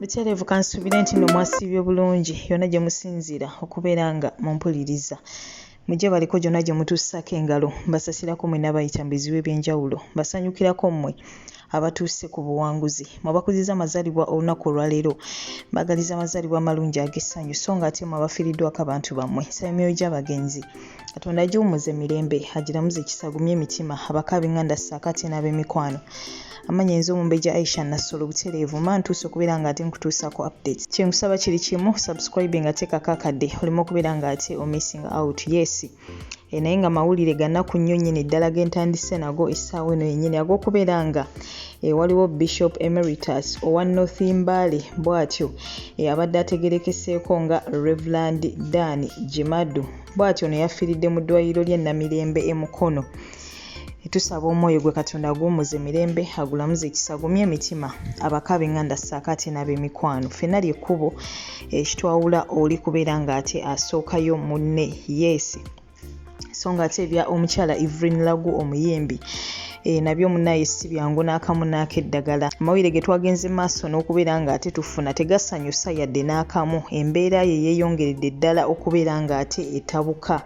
Bitereevu kansubire nti nno mwasiibye bulungi yonna gye musinziira okubeera nga mumpuliriza. Mujje baliko gyonna gye mutuusako engalo mbasasirako mwenna bayita mu bizibu eby'enjawulo mbasanyukirako mmwe abatuuse ku buwanguzi mwabakuziza amazaalibwa olunaku olwaleero mbagaliza amazaalibwa amalungi ag'essanyu so nga ate mwabafiiriddwako abantu bammwe nsaba emyoyo gy'abagenzi Katonda agiwummuze emirembe agiramuze ekisagumye emitima abakaabinganda ssaakate n'ab'emikwano Amanya enzo Jajja Aisha Nasolo butereevu mantuuse okubeera nga ate nkutuusako updates. Kye nkusaba kiri kimu subscribing ate kakakadde olimo okubeera nga ate o missing out. Yes. Naye nga mawulire gannaku nnyo nnyini ddala gentandise nago essaawa eno yennyini ag'okubeera nga waliwo Bishop Emeritus owa North Mbale bw'atyo abadde ategerekeseeko nga Reverend Dan Jemadu bw'atyo ne yafiiridde mu ddwaliro ly'e Namirembe e Mukono. Tusaba omwoyo gwe Katonda agwummuze emirembe agulamuze ekisagumye emitima abakaabinganda ssaakate n'ab'emikwano ffenna ly'ekkubo ekitwawula oli kubeera nga ate asookayo munne Yes so nga ate ebya omukyala Evelyn Lagu omuyimbi nabyo munnaye si byangu n'akamu n'akeddagala amawulire ge twagenze maaso n'okubeera nga ate tufuna tegasanyusa yadde n'akamu embeera ye yeeyongeredde ddala okubeera nga ate etabuka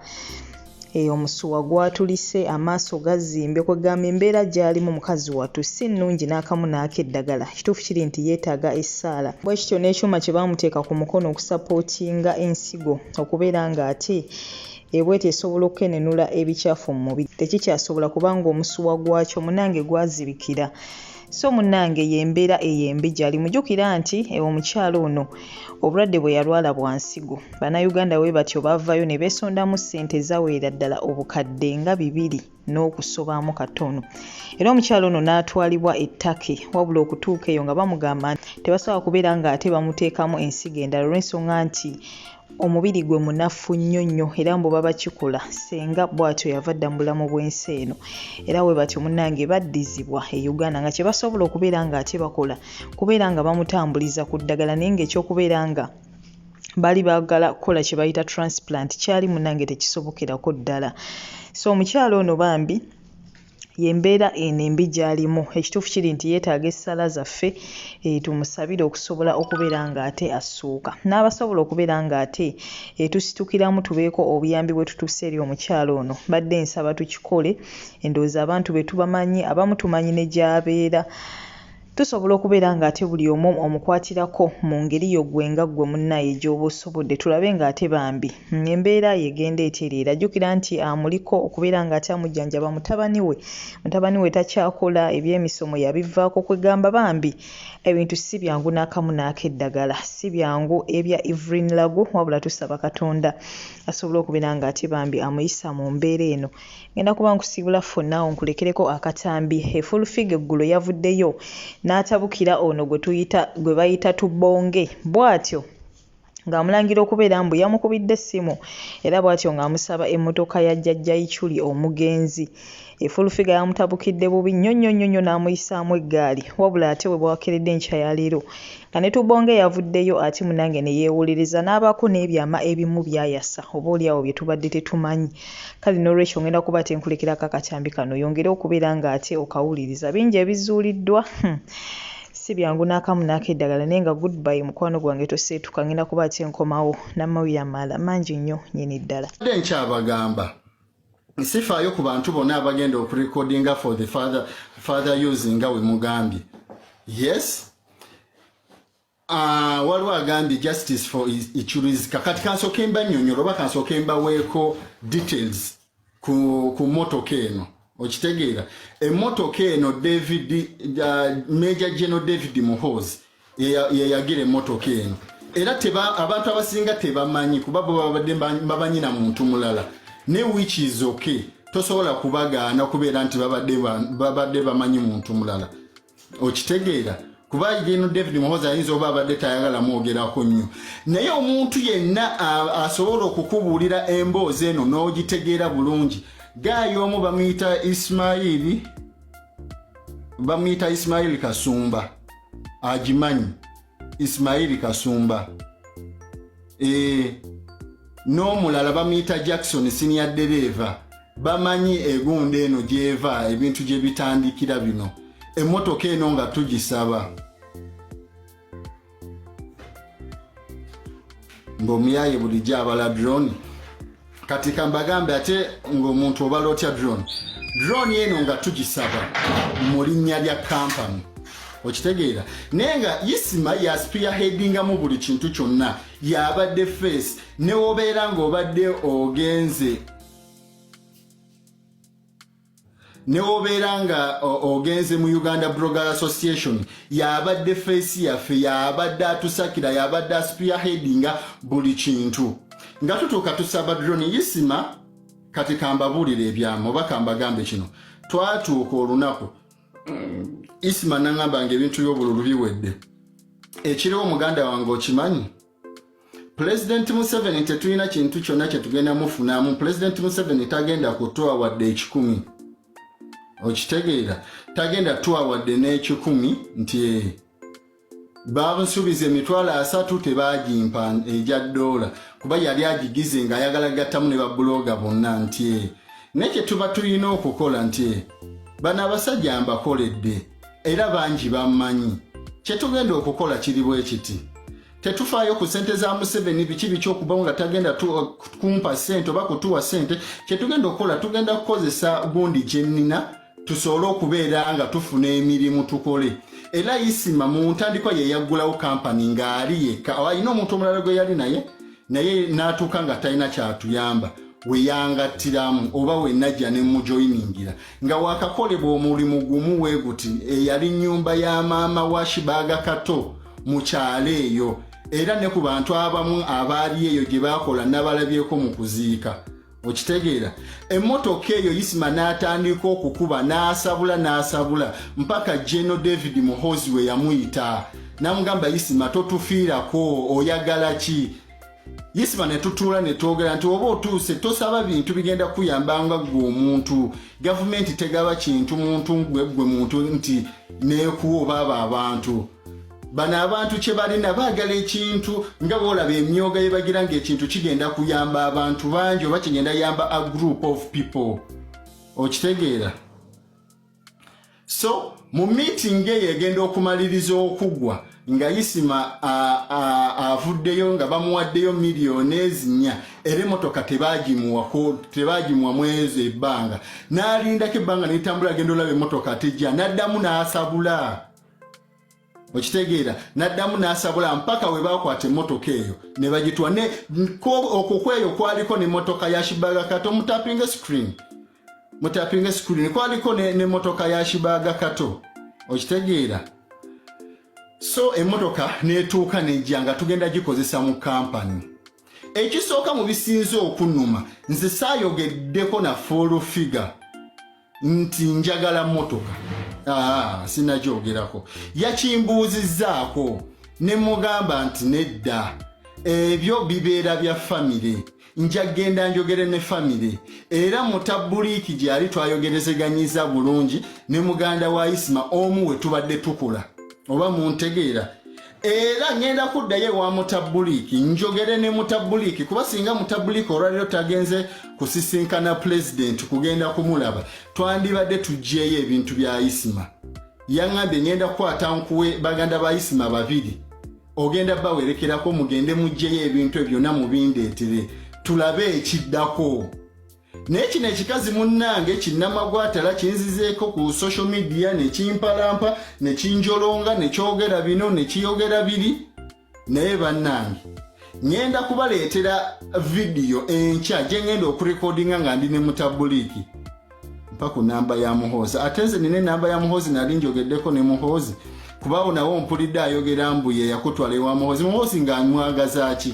omusuwa gwatulise amaaso gazimbe kwegamba embeera gy'alimu mukazi wattu si nnungi n'akamu n'akeddagala kituufu kiri nti yeetaaga essaala bwe kityo n'ekyuma kye baamuteeka ku mukono okusapootinga ensigo okubeera nga ate bwete esobola okukenenula ebikyafu mu mubiri tekikyasobola kubanga omusuwa gwakyo munange gwazibikira so munange yembeera eyembi gyali mujjukira nti omukyalo ono obulwadde bwe yalwala bwansigo bannayuganda we batyo baavayo ne beesondamu ssente zaweera ddala obukadde nga 2 n'okusobaamu katono era omukyalo ono n'atwalibwa ettake wabula okutuuka eyo nga bamugamba nti tebasobola kubeera nga ate bamuteekamu ensigo endala olw'ensonga nti omubiri gwe munafu nnyo nnyo era mbu baba kikola senga bw'atyo yava dda mu bulamu bw'ensi eno era we batyo munnange baddizibwa e Uganda nga kye basobola okubeera nga ate bakola kubeera nga bamutambuliza ku ddagala naye ng'ekyokubeera nga bali baagala kukola kye bayita transplant kyali munnange tekisobokerako ddala so omukyalo ono bambi yembeera enembi gy'alimu ekituufu kiri nti yeetaaga essala zaffe tumusabire okusobola okubeera nga ate assuuka n'abasobola okubeera nga ate tusitukiramu tubeeko obuyambi bwe tutuuse eri omukyalo ono badde nsaba tukikole endowooza abantu be tubamanyi abamu tumanyi ne gy'abeera tusobola okubeera nga ate buli omu omukwatirako mu ngeri yogwe nga ggwe munnaye gy'oba osobodde tulabe nga ate bambi embeera yegenda etereera jjukira nti amuliko okubeera nga ate amujjanjaba mutabani we takyakola ebyemisomo yabivaako kwegamba bambi ebintu si byangu n'akamu n'akeddagala si byangu ebya Evelyn Lagu wabula tusaba Katonda asobola okubeera nga ate bambi amuyisa mu mbeera eno ngenda kuba nkusiibula ffonnaawo nkulekereko akatambi efulufiga eggulo yavuddeyo n'atabukira ono gwe bayita tubonge bw'atyo ng'amulangira okubeera mbu yamukubidde essimu era bw'atyo ng'amusaba emmotoka ya Jajja Icuri omugenzi efulufiga yamutabukidde bubi nnyo n'amuyisaamu eggaali wabula ate we bwakeredde enkya ya leero nga ne tubonge yavuddeyo ate munange ne yeewolereza n'abaako n'ebyama ebimu byayasa oba oliawo bye tubadde tetumanyi kale n'olwekyo ngenda kuba tenkulekerako akatambi kano yongere okubeera nga ate okawuliriza bingi ebizuuliddwa si byangu n'akamu n'akeddagala naye nga goodbye mukwano gwange toseetuka ngenda kuba ate nkomawo n'amawulire amalala mangi nnyo nnyini ddala nkyabagamba sifaayo ku bantu bonna abagenda okurekodinga for the father using nga we mugambye yes waliwo agambye justice for Icuri's kakati kansooke mbannyonnyola oba kansooke mbaweeko details ku motoka eno okitegeera emmotoka eno Major General David Muhoozi yeyagira emmotoka eno era abantu abasinga tebamanyi kuba babadde babanyina muntu mulala ne which is okay tosobola kubagaana kubeera nti babadde bamanyi muntu mulala okitegeera kuba General David Muhoozi ayinza oba abadde tayagala mwogerako nnyo naye omuntu yenna asobola okukubuulira emboozi eno n'ogitegeera bulungi gaayo omu bamuyita Ismail Kasumba agimanyi Ismail Kasumba n'omulala bamuyita Jackson senior dereva bamanyi egunda eno gyeva ebintu gye bitandikira bino emmotoka eno nga tugisaba ng'omuyaye bulijjo abala drone. Kati kambagambe ate ng'omuntu obala otya drone. Drone eno nga tugisaba mu linnya lya company. Okitegeera naye nga Isima ya spearheadinga mu buli kintu kyonna yabadde face ne obeera ng'obadde ogenze mu Uganda Blogger Association yabadde face yaffe yabadde atusakira yabadde spearheadinga buli kintu nga tutuuka tusaba drone Isima kati kambabuulira ebyamu oba kambagambe kino twatuuka olunaku Isima nangamba ng'ebintu by'obululu biwedde ekiriwo muganda wange okimanyi President Museveni tetulina kintu kyonna kye tugenda mufunamu President Museveni tagenda kutuwa wadde 10 okitegeera tagenda tuwa wadde n'10 nti babansuubiza emitwalo 3 tebagimpa ejja $, kuba yali agigize ng'ayagala gattamu ne babbuloga bonna nti nekye tuba tulina okukola nti bano abasajja mbakoledde era bangi bammanyi kyetugenda okukola kiri bwe kiti tetufaayo ku ssente za Museveni biki okuba nga tagenda kumpa ssente oba kutuwa ssente kyetugenda okukola tugenda kukozesa gundi gyennina tusobole okubeera nga tufuna emirimu tukole era Isima mu ntandikwa ye yaggulawo kampani ng'ali yekka alina omuntu omulala gwe yali naye n'atuuka nga talina kyatuyamba weyangattiramu oba wenajja ne mujoyiningira nga wakakolebwa omulimu gumu weeguti eyali nnyumba ya maama wa Shibaga Kato mu kyalo eyo era ne ku bantu abamu abaali eyo gye baakola n'abalabyeko mu kuziika okitegeera emmotoka eyo Isima n'atandika okukuba n'asabula mpaka General David Muhoozi we yamuyita n'amugamba Isima totufiirako oyagala ki Isima ne tutuula ne twogera nti oba otuuse tosaba bintu bigenda kuyambanga gwe omuntu gavumenti tegaba kintu muntu gwe muntu nti neekuwa oba abantu bano abantu kye balina baagala ekintu nga boolaba emyoga ye bagira ng'ekintu kigenda kuyamba abantu bangi oba kigenda yamba a group of people okitegeera so mu meeting eyo egenda okumaliriza okuggwa nga Isima avuddeyo nga bamuwaddeyo miliyoni 4 era emmotoka tebagimuwa mwezi ebbanga n'alindako ebbanga n'etambula agenda olaba emmotoka tejja n'addamu n'asabula okitegeera n'addamu n'asabula mpaka we baakwata emmotoka eyo ne bagitwa okwo kweyo kwaliko n'emmotoka ya Shibaga Kato mutapinga screen kwaliko n'emmotoka ya Shibaga Kato okitegeera so emmotoka netuuka nejja nga tugenda gikozesa mu kampani ekisooka mu bisinze okunnuma nze saayogeddeko na full figure nti njagala mmotoka sinagyogerako yakimbuuzizzaako ne mugamba nti nedda ebyo bibeera bya famire njagenda njogere ne famire era mutabuliiki gyali twayogerezeganyiza bulungi ne muganda wa Isima omu we tubadde tukola oba muntegeera era ngenda kuddayo wa mutabuliiki njogere ne mutabuliiki kuba singa mutabuliiki olwaliro tagenze kusisinkana president kugenda kumulaba twandibadde tujjeeyo ebintu bya Isima yaŋŋambye ngenda kukwata nkuwe baganda ba Isima 2 ogenda bawerekerako mugende mujjeeyo ebintu ebyo na mubindeetere tulabe ekiddako naye kino ekikazi munnange kinnamagwatala kinzizeeko ku social media nekimpalampa nekinjolonga nekyogera bino nekiyogera biri naye bannange ngenda kubaleetera vidiyo enkya gye ngenda okurekodinga nga ndi ne mutabuliiki mpa ku namba ya Muhoozi ate nze nina enamba ya Muhoozi nali njogeddeko ne Muhoozi kubaawo nawo mpulidde ayogera mbu ye yakutwala ewa Muhoozi ng'amwagaza ki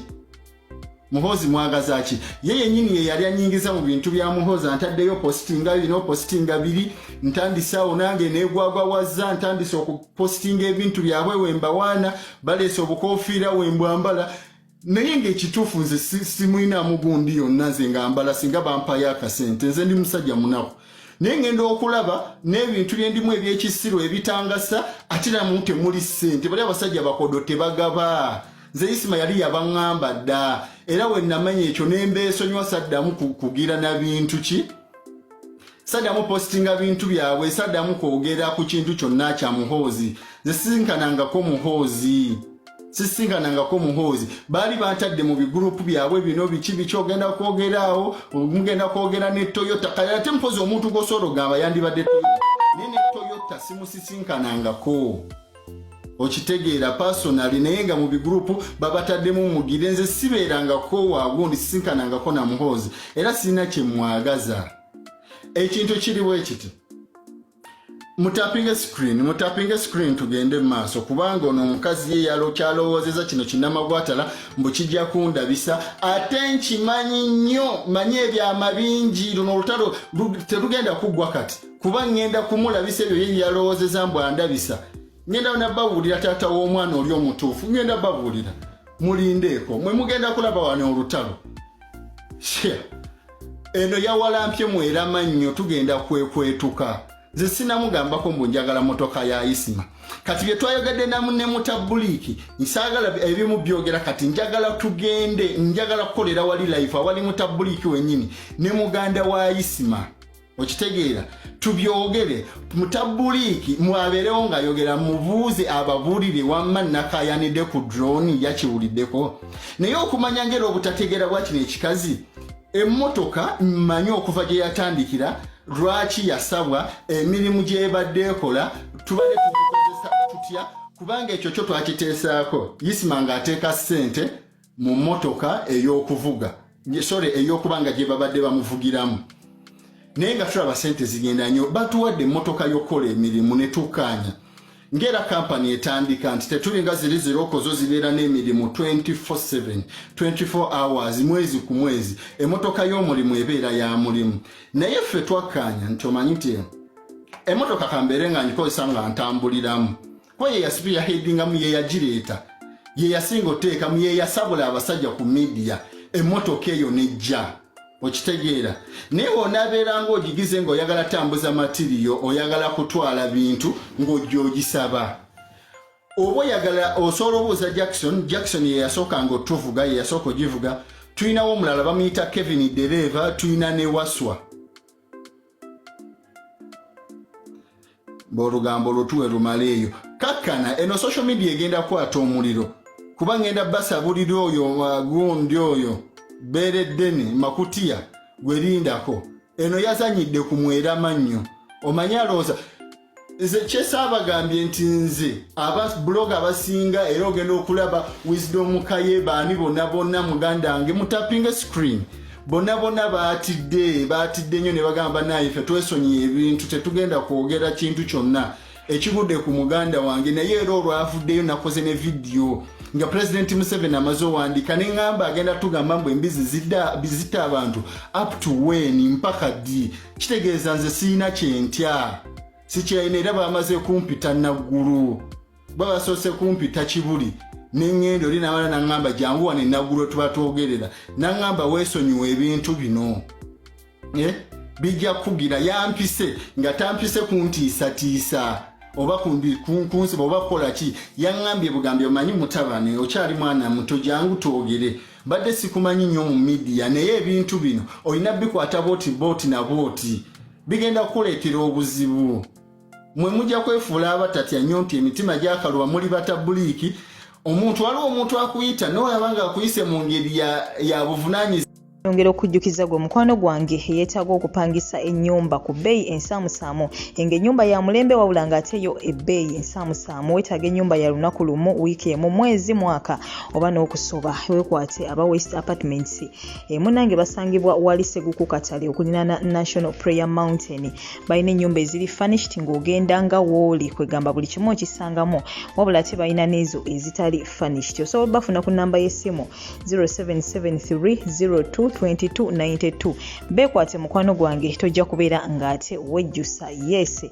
Muhoozi mwagaza ki ye yennyini ye yali anyingiza mu bintu bya Muhoozi antaddeyo postinga bino postinga 2 ntandisawo nange neegwagwawaza ntandise okupostinga ebintu byabwe wembawaana baleese obukofiira wembwambala naye ng'ekituufu nze simulinamu gundi yonna nze ngambala singa bampayo akasente nze ndi musajja munaku naye ngenda okulaba n'ebintu bye ndimu ebyekisiro ebitangasa ate namu temuli ssente bali abasajja bakodo tebagaba nze Isima yali yabaŋŋamba dda era we namanya ekyo nembeesonywa saddamu kugira na bintu ki saddamu postinga bintu byabwe saddamu kwogera ku kintu kyonna kya Muhoozi nze sinkanangako Muhoozi sisinkanangako muhoozi baali bantadde mu bigurupu byabwe bino biki bikyogenda kwogeraawo mugenda kwogera ne Toyota kale ate mpozi omuntu gosolo gamba yandibadde Toyota nene Toyota simusisinkanangako okitegeera personally naye nga mu bigurupu babataddemu mugire nze sibeerangako waagundi sisinkanangako na muhoozi era sirina kye mwagaza ekintu kiriwo ekiti mutapinge screen tugende maaso kubanga ono omukazi ye kyalowoozeza kino kinnamagwatala mbu kijja kundabisa ate nkimanyi nnyo manyi ebyama bingi luno olutalo terugenda kuggwa kati kuba ngenda kumulabisa ebyo ye yalowoozeza mbu andabisa ngenda nababuulira taata w'omwana oli omutuufu ngenda babuulira mulindeeko mwe mugenda kulaba wano olutalo eno yawalampye mwerama nnyo tugenda kwekwetuka nze sinamugambako mbu njagala motoka ya isima kati bye twayogedde namu ne mutabuliki nsaagala ebimu byogera kati njagala tugende njagala kukolera wali life awali mutabuliki wennyini ne muganda wa isima okitegeera tubyogere mutabuliki mwabeerewo ng'ayogera mubuuze ababuulire wamma nakayanidde ku drone yakiwuliddeko naye okumanya ngeri obutategeera bwa kino ekikazi emmotoka mmanyi okuva gye yatandikira lwaki yasabwa emirimu gyebadde ekola tubale tukozesa tutya kubanga ekyo kyo twakiteesaako yisima ng'ateeka ssente mu mmotoka ey'okuvuga ey'okubanga gye babadde bamuvugiramu naye nga tulaba ssente zigenda nnyo batuwadde emmotoka y'okukola emirimu ne tukkaanya ngera kampani etandika nti tetulinga ziri ziroko zo zibeera n'emirimu 24/7 24 hours mwezi ku mwezi emmotoka y'omulimu ebeera ya mulimu naye ffe twakkaanya nti omanyi nti emmotoka kambeere nga ngikozesa nga ntambuliramu kuba ye yasipiya headingamu ye yagireeta ye yasinga oteekamu ye yasabula abasajja ku midiya emmotoka eyo nejja okitegeera naye onaabeera ng'ogigize ng'oyagala tambuza matiriyo oyagala kutwala bintu ng'ojja ogisaba oba oyagala osobola obuuza Jackson ye yasooka nga otuvuga ye yasooka ogivuga tulinawo omulala bamuyita Kevin Dereva tulina ne Waswa b'olugambo lutuwe lumale eyo kakkana eno social media egenda kwata omuliro kuba ngenda basabulira oyo gundi oyo bereddene makutiya gwerindako eno yazanyidde ku mwerama nnyo omanya alowooza nze kyesaabagambye nti nze ababuloga abasinga era ogenda okulaba wisdom kaye baani bonna muganda wange mutapinga screen bonna baatidde nnyo ne bagamba naye ffe twesonyiye ebintu tetugenda kwogera kintu kyonna ekigudde ku muganda wange naye era olwavuddeyo nakoze ne vidiyo nga President Museveni amaze owandiika ne ngamba agenda tugamba mbu embizi zita abantu up to when mpaka ddi kitegeeza nze siina kyentya sikyalina era bamaze kumpita naggulu babasoose kumpita kibuli n'engendo oli nawala nangamba jangu wane naggulu tuba twogerera nangamba weesonyiwa ebintu bino bijja kugira yampise nga tampise kuntiisatiisa oba kunsiba oba kukola ki yaŋŋambye bugambye omanyi mutabani okyali mwana muto jangu twogere badde sikumanyi nnyo mu midiya naye ebintu bino olina bikwata booti na booti bigenda kukuleetera obuzibu mwe mujja kwefuula abatatya nnyo nti emitima gyakaluba muli batabuliiki waliwo omuntu akuyita n'olaba nga akuyise mu ngeri ya buvunaanyizibwa Yongera okujjukiza gwe mukwano gwange yeetaaga okupangisa ennyumba ku bbeeyi ensaamusaamu ng'ennyumba ya mulembe wabula ng'ate yo ebbeeyi ensaamusaamu weetaaga ennyumba ya lunaku lumu wiiki emu mwezi mwaka oba n'okusoba weekwate aba West Apartments munnange basangibwa wali Seguku Katale okuliraana National Prayer Mountain balina ennyumba eziri furnished ng'ogenda nga wooli kwegamba buli kimu okisangamu wabula ate balina n'ezo ezitali furnished osobola bafuna ku nnamba y'essimu 077302 2292 beekwate mukwano gwange tojja kubeera ng'ate wejjusa yes